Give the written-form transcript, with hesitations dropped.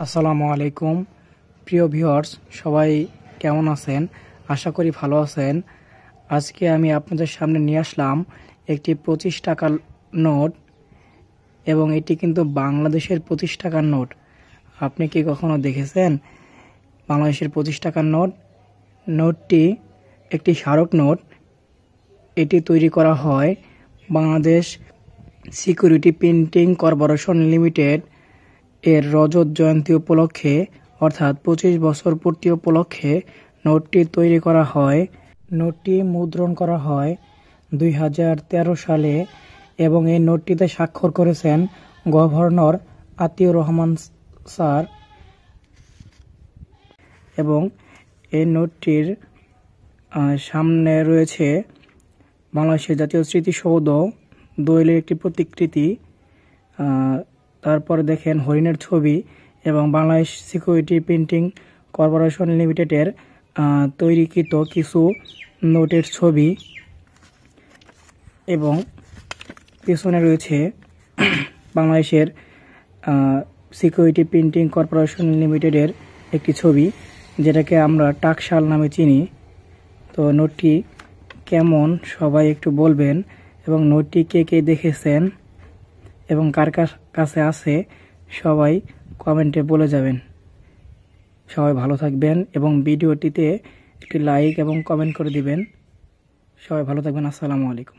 আসসালামু আলাইকুম প্রিয় ভিউয়ার্স, সবাই কেমন আছেন? আশা করি ভালো আছেন। আজকে আমি আপনাদের সামনে নিয়ে আসলাম একটি 25 টাকার নোট, এবং এটি কিন্তু বাংলাদেশের 25 টাকার নোট। আপনি কি কখনো দেখেছেন বাংলাদেশের 25 টাকার নোট? নোটটি একটি স্মারক নোট। এটি তৈরি করা হয় Bangladesh security printing corporation limited এর রজত জয়ন্তী উপলক্ষে, অর্থাৎ 25 বছর পূর্তি উপলক্ষে নোটটি তৈরি করা হয়। নোটটি মুদ্রণ করা হয় 2013 সালে, এবং এই নোটটিতে স্বাক্ষর করেছেন গভর্নর আতিউর রহমান স্যার। এবং এই নোটটির সামনে রয়েছে বাংলাদেশের জাতীয় স্মৃতিসৌধ, দোয়েলের একটি প্রতিকৃতি, তারপরে দেখেন হরিণের ছবি, এবং বাংলাদেশ সিকিউরিটি প্রিন্টিং কর্পোরেশন লিমিটেডের তৈরিকৃত কিছু নোটের ছবি, এবং পেছনে রয়েছে বাংলাদেশের সিকিউরিটি প্রিন্টিং কর্পোরেশন লিমিটেডের একটি ছবি, যেটাকে আমরা টাকশাল নামে চিনি। তো নোটটি কেমন সবাই একটু বলবেন, এবং নোটটি কে কে দেখেছেন এবং কার কাছে আছে সবাই কমেন্টে বলে যাবেন। সবাই ভালো থাকবেন, এবং ভিডিওটিতে একটি লাইক এবং কমেন্ট করে দিবেন। সবাই ভালো থাকবেন। আসসালামু আলাইকুম।